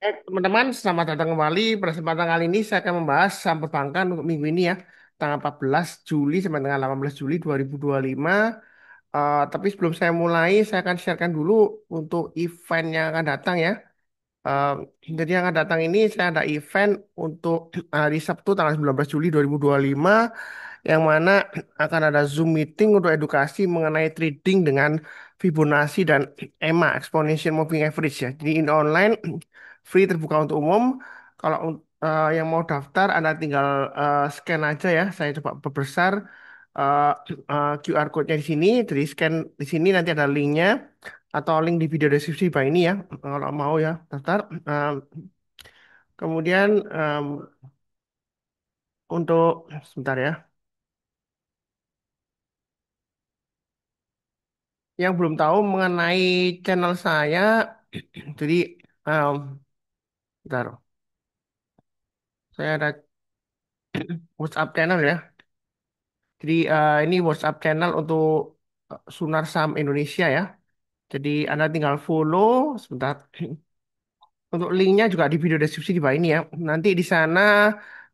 Teman-teman, selamat datang kembali. Pada kesempatan kali ini saya akan membahas saham perbankan untuk minggu ini ya, tanggal 14 Juli sampai tanggal 18 Juli 2025. Tapi sebelum saya mulai, saya akan sharekan dulu untuk event yang akan datang ya. Eh, jadi yang akan datang ini saya ada event untuk hari Sabtu tanggal 19 Juli 2025 yang mana akan ada Zoom meeting untuk edukasi mengenai trading dengan Fibonacci dan EMA, Exponential Moving Average ya. Jadi ini online, free terbuka untuk umum. Kalau yang mau daftar, Anda tinggal scan aja ya. Saya coba perbesar eh, QR code-nya di sini. Jadi scan di sini nanti ada linknya atau link di video deskripsi bawah ini ya. Kalau mau ya daftar. Kemudian untuk sebentar ya. Yang belum tahu mengenai channel saya, jadi um, bentar, saya ada WhatsApp channel ya. Jadi ini WhatsApp channel untuk Sunar Saham Indonesia ya. Jadi Anda tinggal follow sebentar. Untuk linknya juga di video deskripsi di bawah ini ya. Nanti di sana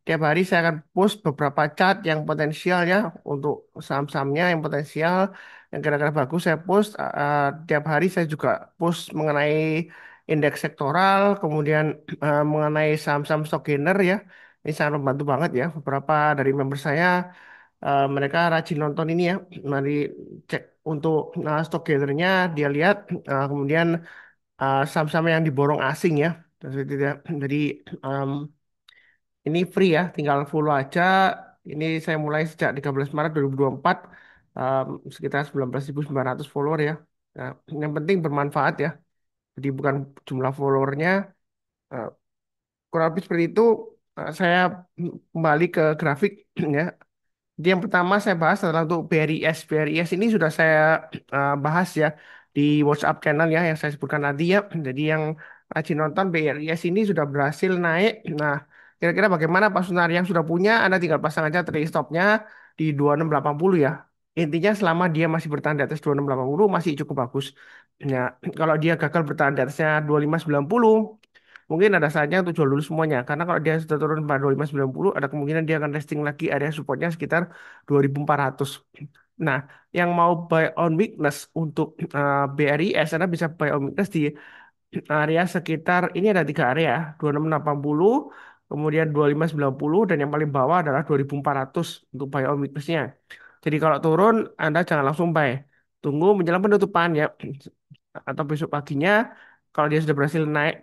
tiap hari saya akan post beberapa chart yang potensial ya untuk saham-sahamnya yang potensial, yang kira-kira bagus saya post. Tiap hari saya juga post mengenai indeks sektoral, kemudian mengenai saham-saham stock gainer ya. Ini sangat membantu banget ya. Beberapa dari member saya mereka rajin nonton ini ya. Mari cek untuk stock gainernya dia lihat, kemudian saham-saham yang diborong asing ya. Jadi em, ini free ya, tinggal follow aja. Ini saya mulai sejak 13 Maret 2024, em, sekitar 19.900 follower ya. Nah, yang penting bermanfaat ya. Jadi bukan jumlah followernya. eh, Kurang lebih seperti itu. Saya kembali ke grafik ya. Jadi yang pertama saya bahas adalah untuk BRIS. BRIS ini sudah saya bahas ya di WhatsApp channel ya yang saya sebutkan tadi ya. Jadi yang rajin nonton BRIS ini sudah berhasil naik. Nah, kira-kira bagaimana Pak Sunar yang sudah punya? Anda tinggal pasang aja trade stopnya di 2680 ya. Intinya selama dia masih bertahan di atas 2680 masih cukup bagus. Nah, kalau dia gagal bertahan di atasnya 2590, mungkin ada saatnya untuk jual dulu semuanya. Karena kalau dia sudah turun pada 2590, ada kemungkinan dia akan testing lagi area supportnya sekitar 2400. Nah, yang mau buy on weakness untuk BRIS, Anda bisa buy on weakness di area sekitar, ini ada tiga area, 2680, kemudian 2590, dan yang paling bawah adalah 2400 untuk buy on weakness-nya. Jadi kalau turun, Anda jangan langsung buy. Tunggu menjelang penutupan ya, atau besok paginya, kalau dia sudah berhasil naik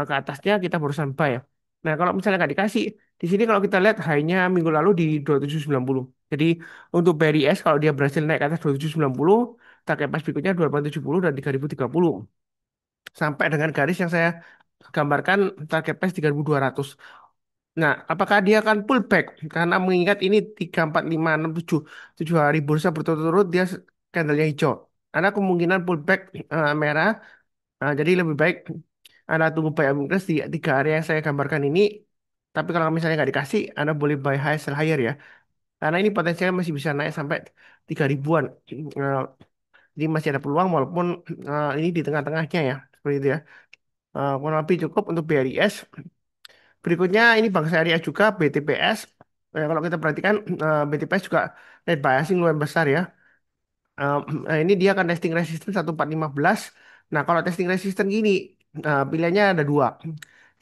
ke atasnya, kita barusan buy ya. Nah, kalau misalnya nggak dikasih, di sini kalau kita lihat high-nya minggu lalu di 2790. Jadi untuk BRIS kalau dia berhasil naik ke atas 2790, target pas berikutnya 2870 dan 3030. Sampai dengan garis yang saya gambarkan target price 3200. Nah, apakah dia akan pullback? Karena mengingat ini 3, 4, 5, 6, 7, 7 hari bursa berturut-turut dia candlenya hijau. Ada kemungkinan pullback merah. Nah, jadi lebih baik Anda tunggu buy weakness di tiga area yang saya gambarkan ini. Tapi kalau misalnya nggak dikasih, Anda boleh buy high, sell higher ya. Karena ini potensialnya masih bisa naik sampai 3 ribuan. Eh, jadi masih ada peluang walaupun ini di tengah-tengahnya ya. Seperti itu ya. Kurang lebih cukup untuk BRIS. Berikutnya ini Bank Syariah juga BTPS. Kalau kita perhatikan BTPS juga net biasing lumayan besar ya. Eh, ini dia akan testing resistance 1415. Nah, kalau testing resistance gini, pilihannya ada dua.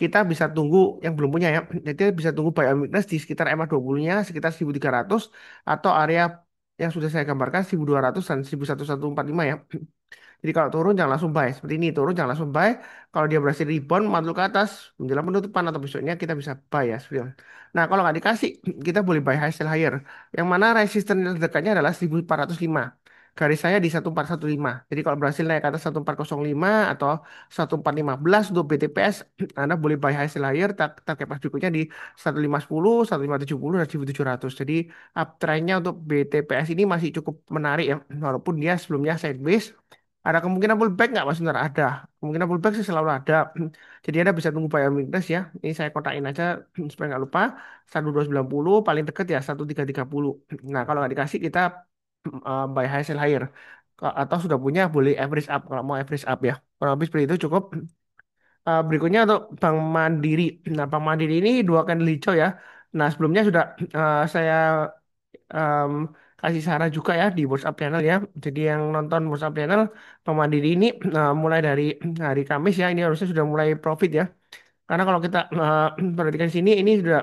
Kita bisa tunggu yang belum punya ya. Jadi bisa tunggu buy on weakness di sekitar EMA 20-nya sekitar 1300 atau area yang sudah saya gambarkan 1200 dan 11145 ya. Jadi kalau turun jangan langsung buy. Seperti ini, turun jangan langsung buy. Kalau dia berhasil rebound, mantul ke atas, menjelang penutupan atau besoknya kita bisa buy ya. Seperti itu. Nah, kalau nggak dikasih, kita boleh buy high sell higher. Yang mana resistance terdekatnya adalah 1405. Garis saya di 1415. Jadi kalau berhasil naik ke atas 1405 atau 1415 untuk BTPS, Anda boleh buy high sell higher. Target pas berikutnya di 1510, 1570, dan 1700. Jadi uptrendnya untuk BTPS ini masih cukup menarik ya. Walaupun dia sebelumnya sideways. Ada kemungkinan pullback nggak Mas Benar? Ada. Kemungkinan pullback sih selalu ada. Jadi Anda bisa tunggu buy weakness ya. Ini saya kotakin aja supaya nggak lupa. 1290 paling dekat ya 1330. Nah kalau nggak dikasih kita buy high sell higher. Atau sudah punya boleh average up kalau mau average up ya. Kalau habis seperti itu cukup. Berikutnya untuk Bank Mandiri. Nah, Bank Mandiri ini dua kandil hijau ya. Nah, sebelumnya sudah saya em, kasih saran juga ya di WhatsApp channel ya. Jadi yang nonton WhatsApp channel Bank Mandiri ini mulai dari hari Kamis ya, ini harusnya sudah mulai profit ya. Karena kalau kita perhatikan sini, ini sudah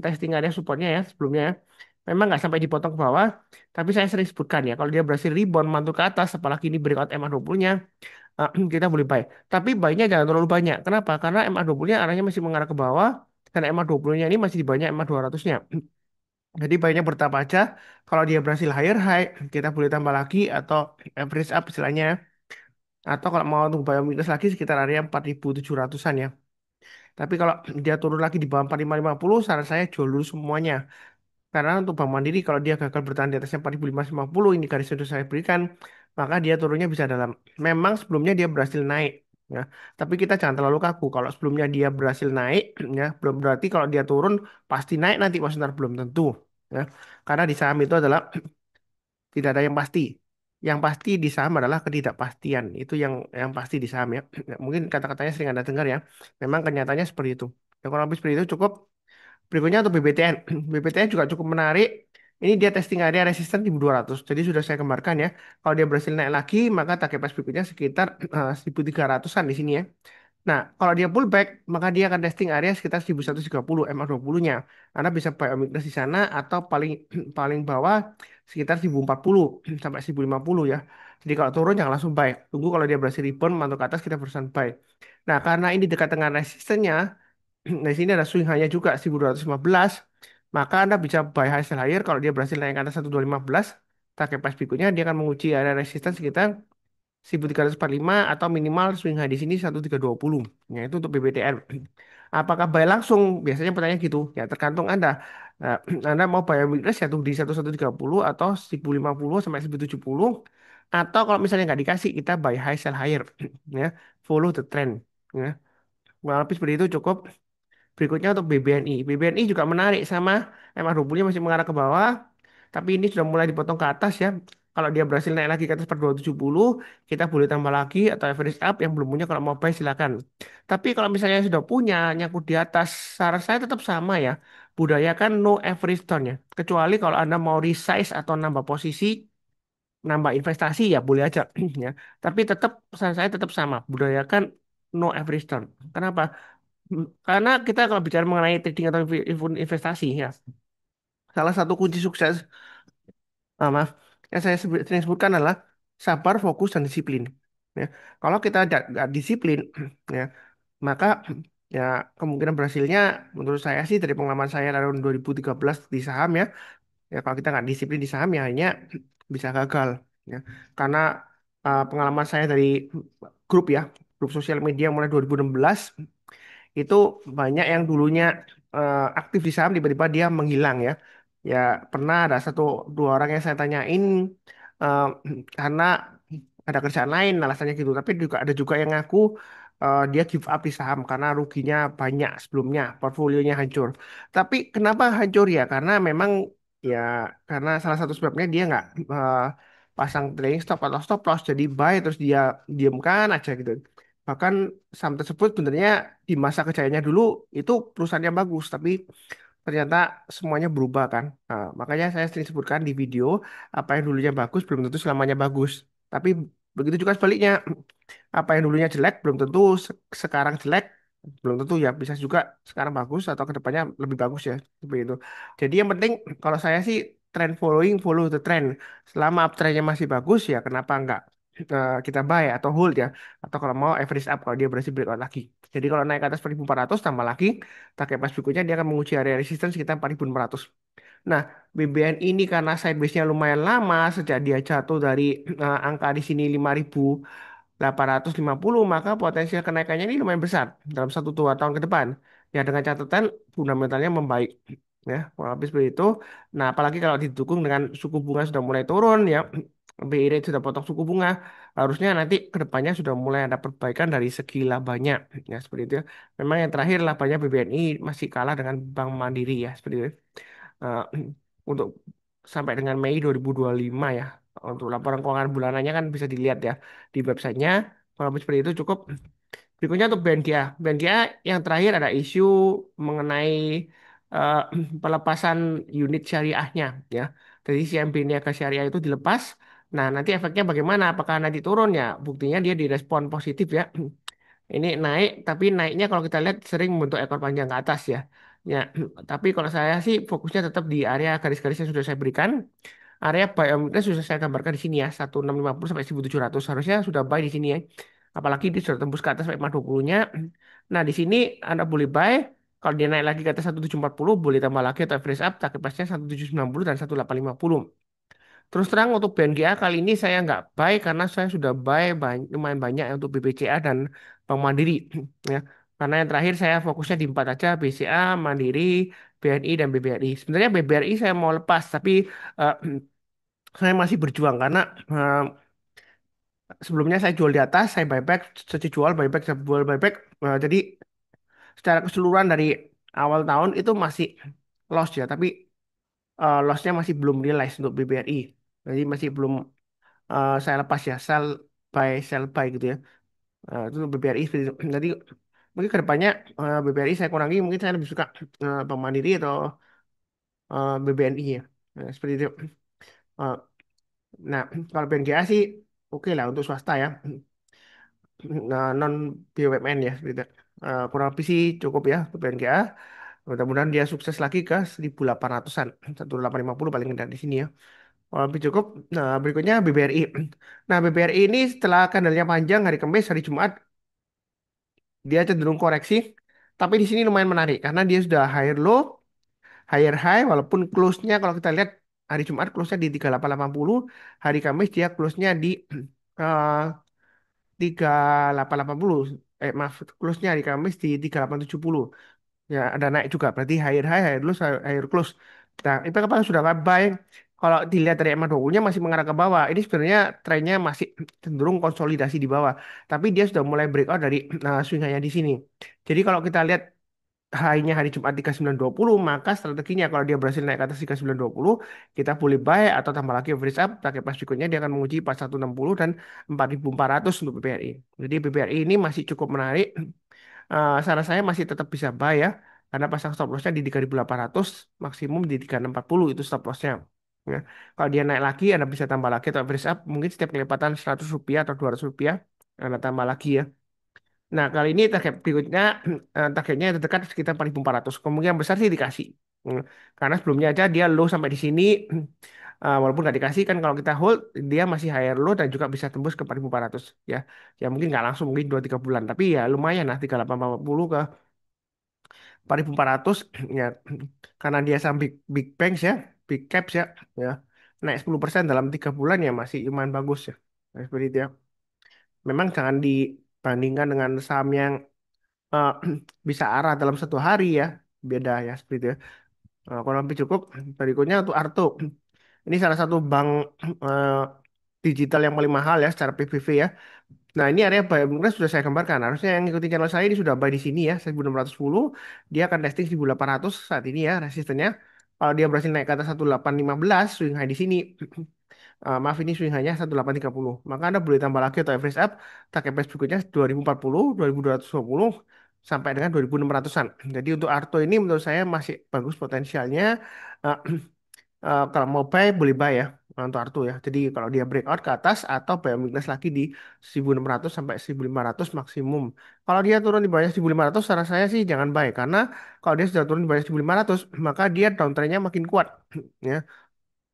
testing area supportnya ya sebelumnya ya. Memang nggak sampai dipotong ke bawah, tapi saya sering sebutkan ya, kalau dia berhasil rebound mantul ke atas, apalagi ini breakout MA20-nya, kita boleh buy. Tapi buy-nya jangan terlalu banyak. Kenapa? Karena MA20-nya arahnya masih mengarah ke bawah, dan MA20-nya ini masih di banyak MA200-nya. Jadi buy-nya bertahap aja. Kalau dia berhasil higher high, kita boleh tambah lagi atau average up istilahnya. Atau kalau mau tunggu buy minus lagi sekitar area 4.700-an ya. Tapi kalau dia turun lagi di bawah 4550, saran saya jual dulu semuanya. Karena untuk Bank Mandiri, kalau dia gagal bertahan di atasnya 4550, ini garis sudah saya berikan, maka dia turunnya bisa dalam. Memang sebelumnya dia berhasil naik, ya. Tapi kita jangan terlalu kaku. Kalau sebelumnya dia berhasil naik, ya, belum berarti kalau dia turun pasti naik nanti, Mas Sebentar, belum tentu. Ya. Karena di saham itu adalah tidak ada yang pasti. Yang pasti di saham adalah ketidakpastian. Itu yang pasti di saham ya. Mungkin kata-katanya sering Anda dengar ya. Memang kenyataannya seperti itu. Ya, kurang lebih seperti itu cukup. Berikutnya untuk BBTN. BBTN juga cukup menarik. Ini dia testing area resisten di 200. Jadi sudah saya gambarkan ya. Kalau dia berhasil naik lagi, maka target price berikutnya sekitar 1.300-an di sini ya. Nah, kalau dia pullback, maka dia akan testing area sekitar 1130 MA20-nya. Anda bisa buy omnibus di sana atau paling paling bawah sekitar 1040 sampai 1050 ya. Jadi kalau turun jangan langsung buy. Tunggu kalau dia berhasil rebound, mantul ke atas kita berusaha buy. Nah, karena ini dekat dengan resistennya, nah di sini ada swing high-nya juga 1215, maka Anda bisa buy high sell higher kalau dia berhasil naik ke atas 1215. Target price berikutnya dia akan menguji area resisten sekitar 1345 atau minimal swing high di sini 1320. Ya, itu untuk BBTN. Apakah buy langsung? Biasanya pertanyaan gitu. Ya, tergantung Anda. Nah, Anda mau buy weakness ya tuh di 1130 atau 1050 sampai 1070. Atau kalau misalnya nggak dikasih, kita buy high sell higher. Ya, follow the trend. Ya. Kurang lebih seperti itu cukup. Berikutnya untuk BBNI. BBNI juga menarik sama MA20-nya masih mengarah ke bawah. Tapi ini sudah mulai dipotong ke atas ya. Kalau dia berhasil naik lagi ke atas 4270, kita boleh tambah lagi atau average up. Yang belum punya kalau mau buy silakan. Tapi kalau misalnya sudah punya nyangkut di atas, saran saya tetap sama ya. Budayakan no average down ya. Kecuali kalau Anda mau resize atau nambah posisi, nambah investasi ya boleh aja ya. Tapi tetap saran saya tetap sama. Budayakan no average down. Kenapa? Karena kita kalau bicara mengenai trading atau investasi ya, salah satu kunci sukses, maaf, yang saya sering sebutkan adalah sabar, fokus, dan disiplin. Ya, kalau kita nggak disiplin, ya, maka ya kemungkinan berhasilnya menurut saya sih dari pengalaman saya dari tahun 2013 di saham ya, ya kalau kita nggak disiplin di saham ya hanya bisa gagal. Ya, karena pengalaman saya dari grup ya, grup sosial media mulai 2016 itu banyak yang dulunya aktif di saham tiba-tiba dia menghilang ya. Ya pernah ada satu dua orang yang saya tanyain eh, karena ada kerjaan lain alasannya gitu. Tapi juga ada juga yang ngaku dia give up di saham karena ruginya banyak sebelumnya, portfolionya hancur. Tapi kenapa hancur ya? Karena memang ya karena salah satu sebabnya dia nggak pasang trading stop atau stop loss jadi buy terus dia diamkan aja gitu. Bahkan saham tersebut sebenarnya di masa kejayaannya dulu itu perusahaan yang bagus, tapi ternyata semuanya berubah kan. Nah, makanya saya sering sebutkan di video, apa yang dulunya bagus belum tentu selamanya bagus. Tapi begitu juga sebaliknya, apa yang dulunya jelek belum tentu sekarang jelek, belum tentu ya bisa juga sekarang bagus atau kedepannya lebih bagus ya seperti itu. Jadi yang penting kalau saya sih trend following, follow the trend. Selama uptrendnya masih bagus ya kenapa enggak kita buy atau hold ya, atau kalau mau average up kalau dia berhasil breakout lagi. Jadi kalau naik ke atas 4.400 tambah lagi target price berikutnya dia akan menguji area resistance sekitar 4.400. Nah, BBN ini karena sideways-nya lumayan lama sejak dia jatuh dari angka di sini 5.850, maka potensial kenaikannya ini lumayan besar dalam 1 2 tahun ke depan. Ya dengan catatan fundamentalnya membaik. Ya, kurang lebih seperti itu. Nah, apalagi kalau didukung dengan suku bunga sudah mulai turun ya, BI rate sudah potong suku bunga, harusnya nanti ke depannya sudah mulai ada perbaikan dari segi labanya. Ya, seperti itu ya. Memang yang terakhir labanya BBNI masih kalah dengan Bank Mandiri ya, seperti itu. Eh, untuk sampai dengan Mei 2025 ya. Untuk laporan keuangan bulanannya kan bisa dilihat ya di websitenya. Kalau seperti itu cukup. Berikutnya untuk BNGA. BNGA yang terakhir ada isu mengenai eh, pelepasan unit syariahnya ya. Jadi CMB Niaga Syariah itu dilepas. Nah, nanti efeknya bagaimana? Apakah nanti turun ya? Buktinya dia direspon positif ya. Ini naik, tapi naiknya kalau kita lihat sering membentuk ekor panjang ke atas ya. Ya, tapi kalau saya sih fokusnya tetap di area garis-garis yang sudah saya berikan. Area buy on sudah saya gambarkan di sini ya, 1650 sampai 1700 harusnya sudah buy di sini ya. Apalagi dia sudah tembus ke atas sampai 50-nya. Nah, di sini Anda boleh buy. Kalau dia naik lagi ke atas 1740 boleh tambah lagi atau average up, target price-nya 1790 dan 1850. Terus terang untuk BNGA kali ini saya nggak buy karena saya sudah buy lumayan banyak ya untuk BBCA dan Bank Mandiri ya. Karena yang terakhir saya fokusnya di empat aja, BCA, Mandiri, BNI dan BBRI. Sebenarnya BBRI saya mau lepas tapi eh, saya masih berjuang karena eh, sebelumnya saya jual di atas, saya buyback, saya jual buyback, saya jual buyback. Jadi secara keseluruhan dari awal tahun itu masih loss ya, tapi lossnya masih belum realize untuk BBRI. Jadi masih belum saya lepas ya, sell buy gitu ya. Itu untuk BBRI seperti itu. Jadi mungkin kedepannya BBRI saya kurangi, mungkin saya lebih suka Bank Mandiri atau BBNI ya. Seperti itu. Eh, nah, kalau BNGA sih oke lah untuk swasta ya. Nah, non BUMN ya seperti itu. Kurang lebih sih cukup ya untuk BNGA. Mudah-mudahan dia sukses lagi ke 1800-an, 1850 paling rendah di sini ya. Kalau lebih cukup. Nah, berikutnya BBRI. Nah, BBRI ini setelah kandelnya panjang hari Kamis, hari Jumat, dia cenderung koreksi. Tapi di sini lumayan menarik karena dia sudah higher low, higher high, walaupun close-nya kalau kita lihat hari Jumat close-nya di 3880, hari Kamis dia close-nya di eh, 3880. Maaf, close-nya hari Kamis di 3870. Ya, ada naik juga. Berarti higher high, higher low, higher close. Nah, itu apa sudah nggak buy? Kalau dilihat dari MA20-nya masih mengarah ke bawah. Ini sebenarnya trennya masih cenderung konsolidasi di bawah. Tapi dia sudah mulai breakout dari swing high di sini. Jadi kalau kita lihat high-nya hari Jumat 3920, maka strateginya kalau dia berhasil naik ke atas 3920, kita boleh buy atau tambah lagi average up. Target price berikutnya dia akan menguji 4160 dan 4400 untuk BBRI. Jadi BBRI ini masih cukup menarik. Saran saya masih tetap bisa buy ya, karena pasang stop lossnya di 3800, maksimum di 3640 itu stop lossnya. Ya. Kalau dia naik lagi, Anda bisa tambah lagi atau average up, mungkin setiap kelipatan 100 rupiah atau 200 rupiah, Anda tambah lagi ya. Nah, kali ini target berikutnya, targetnya dekat sekitar 4400. Kemungkinan besar sih dikasih. Hmm, Karena sebelumnya aja dia low sampai di sini, walaupun nggak dikasih kan kalau kita hold, dia masih higher low dan juga bisa tembus ke 4400 ya. Ya mungkin nggak langsung, mungkin 2-3 bulan. Tapi ya lumayan lah, 3840 ke 4400 ya, karena dia sama big banks ya, big caps ya, ya naik 10% dalam 3 bulan ya masih lumayan bagus ya. Nah, seperti itu ya. Memang jangan dibandingkan dengan saham yang eh, bisa arah dalam 1 hari ya, beda ya seperti itu ya. Kalau lebih cukup, berikutnya untuk Arto. Ini salah satu bank eh, digital yang paling mahal ya secara PBV ya. Nah, ini area buy mungkin sudah saya gambarkan. Harusnya yang ngikutin channel saya ini sudah buy di sini ya, 1610. Dia akan testing 1800 saat ini ya, resistennya. Kalau dia berhasil naik ke atas 1815, swing high di sini. Maaf, ini swing high-nya 1830. Maka Anda boleh tambah lagi atau average up. Target price berikutnya 2040, 2220, sampai dengan 2600-an. Jadi untuk Arto ini menurut saya masih bagus potensialnya. Eh, kalau mau buy boleh buy ya untuk Arto ya. Jadi kalau dia breakout ke atas atau buy weakness lagi di 1600 sampai 1500 maksimum. Kalau dia turun di bawah 1500, saran saya sih jangan buy karena kalau dia sudah turun di bawah 1500 maka dia downtrendnya makin kuat ya.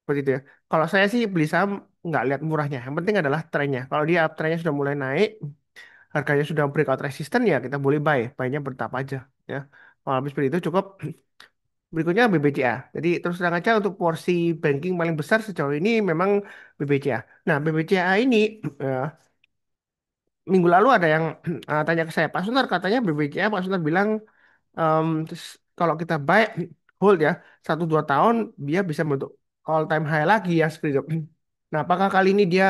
Seperti itu ya. Kalau saya sih beli saham nggak lihat murahnya. Yang penting adalah trennya. Kalau dia uptrendnya sudah mulai naik, harganya sudah breakout resisten ya kita boleh buy. Buy-nya bertahap aja ya. Kalau habis seperti itu cukup. Berikutnya BBCA. Jadi terus terang aja untuk porsi banking paling besar sejauh ini memang BBCA. Nah, BBCA ini eh, minggu lalu ada yang tanya ke saya, Pak Sunar katanya BBCA, Pak Sunar bilang terus kalau kita buy hold ya 1-2 tahun dia bisa bentuk all time high lagi ya seperti itu. Nah, apakah kali ini dia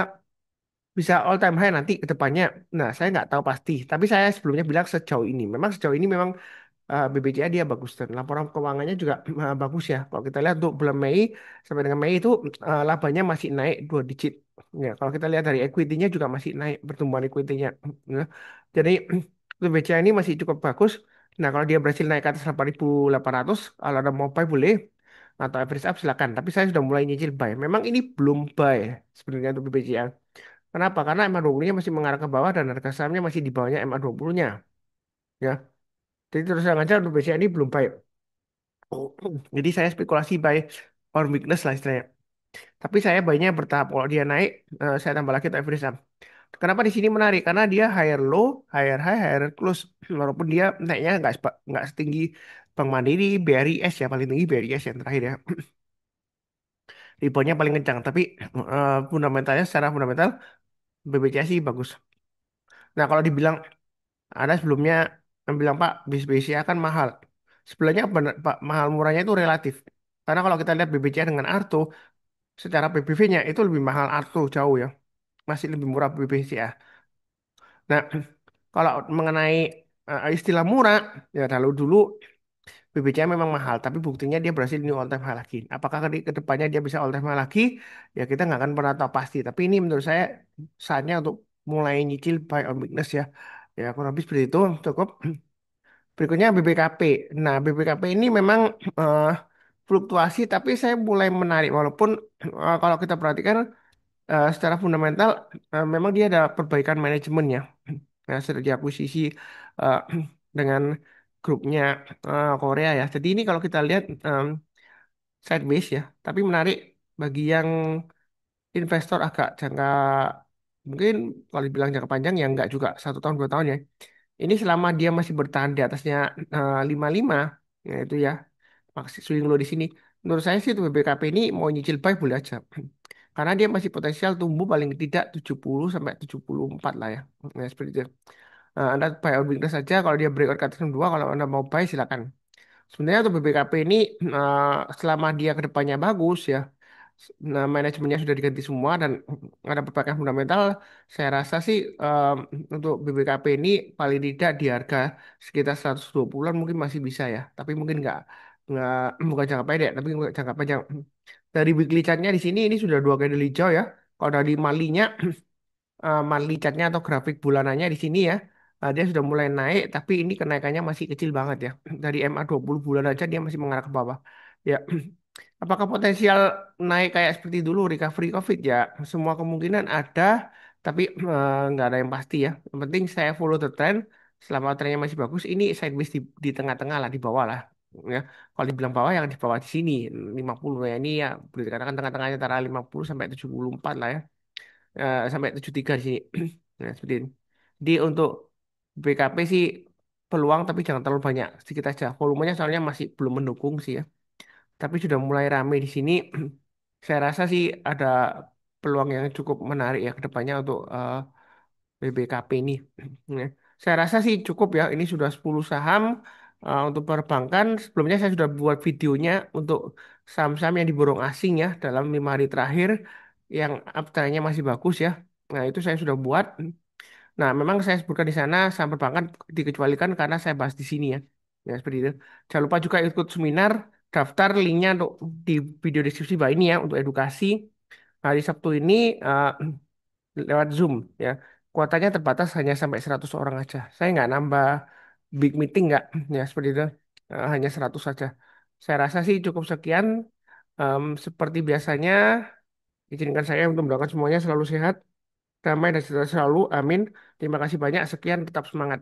bisa all time high nanti ke depannya? Nah, saya nggak tahu pasti. Tapi saya sebelumnya bilang sejauh ini, memang sejauh ini memang BBCA dia bagus dan laporan keuangannya juga bagus ya. Kalau kita lihat untuk bulan Mei sampai dengan Mei itu labanya masih naik 2 digit. Ya, kalau kita lihat dari equity-nya juga masih naik pertumbuhan equity-nya. Ya. Jadi Untuk BCA ini masih cukup bagus. Nah, kalau dia berhasil naik ke atas 8.800, kalau ada mau buy boleh, atau average up silakan. Tapi saya sudah mulai nyicil buy. Memang ini belum buy sebenarnya untuk BCA. Kenapa? Karena MA20-nya masih mengarah ke bawah dan harga sahamnya masih di bawahnya MA20-nya. Ya. Jadi terus terang aja untuk BCA ini belum buy. Jadi saya spekulasi buy or weakness lah istilahnya. Tapi saya buy-nya bertahap. Kalau dia naik, saya tambah lagi untuk average up. Kenapa di sini menarik? Karena dia higher low, higher high, higher close. Walaupun dia naiknya nggak setinggi Bank Mandiri, BRIS ya paling tinggi BRIS yang terakhir ya. Reboundnya paling kencang. Tapi fundamentalnya secara fundamental BBCA sih bagus. Nah kalau dibilang ada sebelumnya yang bilang Pak BCA kan mahal. Sebenarnya benar, Pak mahal murahnya itu relatif. Karena kalau kita lihat BBCA dengan Arto, secara PBV-nya itu lebih mahal Arto jauh ya. Masih lebih murah BBCA. Nah, kalau mengenai istilah murah, ya kalau dulu BBCA memang mahal, tapi buktinya dia berhasil new all time high lagi. Apakah ke depannya dia bisa all time high lagi? Ya kita nggak akan pernah tahu pasti. Tapi ini menurut saya saatnya untuk mulai nyicil buy on weakness ya. Ya kurang lebih seperti itu cukup. Berikutnya BBKP. Nah BBKP ini memang eh, fluktuasi, tapi saya mulai menarik walaupun kalau kita perhatikan secara fundamental memang dia ada perbaikan manajemennya. Nah, sudah diakuisisi eh, dengan grupnya Korea ya. Jadi ini kalau kita lihat sideways ya, tapi menarik bagi yang investor agak jangka mungkin kalau dibilang jangka panjang ya enggak juga 1 tahun 2 tahun ya. Ini selama dia masih bertahan di atasnya 55 ya itu ya maksud swing low di sini. Menurut saya sih untuk BBKP ini mau nyicil buy boleh aja. Karena dia masih potensial tumbuh paling tidak 70 sampai 74 lah ya. Nah, seperti itu. Anda buy on weakness saja kalau dia breakout ke atas 62 kalau Anda mau buy silakan. Sebenarnya untuk BBKP ini selama dia ke depannya bagus ya. Nah, manajemennya sudah diganti semua dan ada perbaikan fundamental. Saya rasa sih untuk BBKP ini paling tidak di harga sekitar 120-an mungkin masih bisa ya. Tapi mungkin nggak bukan jangka pendek, tapi jangka panjang. Dari weekly chart-nya di sini ini sudah 2 kali hijau ya. Kalau dari malinya monthly chart-nya atau grafik bulanannya di sini ya. Dia sudah mulai naik, tapi ini kenaikannya masih kecil banget ya. Dari MA20 bulan aja dia masih mengarah ke bawah. Ya, apakah potensial naik kayak seperti dulu recovery COVID ya? Semua kemungkinan ada, tapi nggak ada yang pasti ya. Yang penting saya follow the trend. Selama trennya masih bagus, ini sideways di tengah-tengah lah, di bawah lah. Ya, kalau dibilang bawah yang di bawah di sini 50 ya ini ya boleh dikatakan tengah-tengahnya antara 50 sampai 74 lah ya. Sampai 73 di sini. Nah, seperti ini. Jadi untuk BKP sih peluang tapi jangan terlalu banyak, sedikit aja. Volumenya soalnya masih belum mendukung sih ya. Tapi sudah mulai rame di sini. Saya rasa sih ada peluang yang cukup menarik ya ke depannya untuk BBKP ini. Ya. Saya rasa sih cukup ya. Ini sudah 10 saham untuk perbankan. Sebelumnya saya sudah buat videonya untuk saham-saham yang diborong asing ya dalam 5 hari terakhir yang uptrendnya masih bagus ya. Nah itu saya sudah buat. Nah memang saya sebutkan di sana saham perbankan dikecualikan karena saya bahas di sini ya. Ya seperti itu. Jangan lupa juga ikut seminar, daftar linknya untuk di video deskripsi bawah ini ya untuk edukasi. Hari Sabtu ini lewat Zoom ya. Kuotanya terbatas hanya sampai 100 orang aja. Saya nggak nambah big meeting nggak ya seperti itu. Hanya 100 saja. Saya rasa sih cukup sekian. Seperti biasanya, izinkan saya untuk mendoakan semuanya selalu sehat, damai dan sejahtera selalu. Amin. Terima kasih banyak. Sekian, tetap semangat.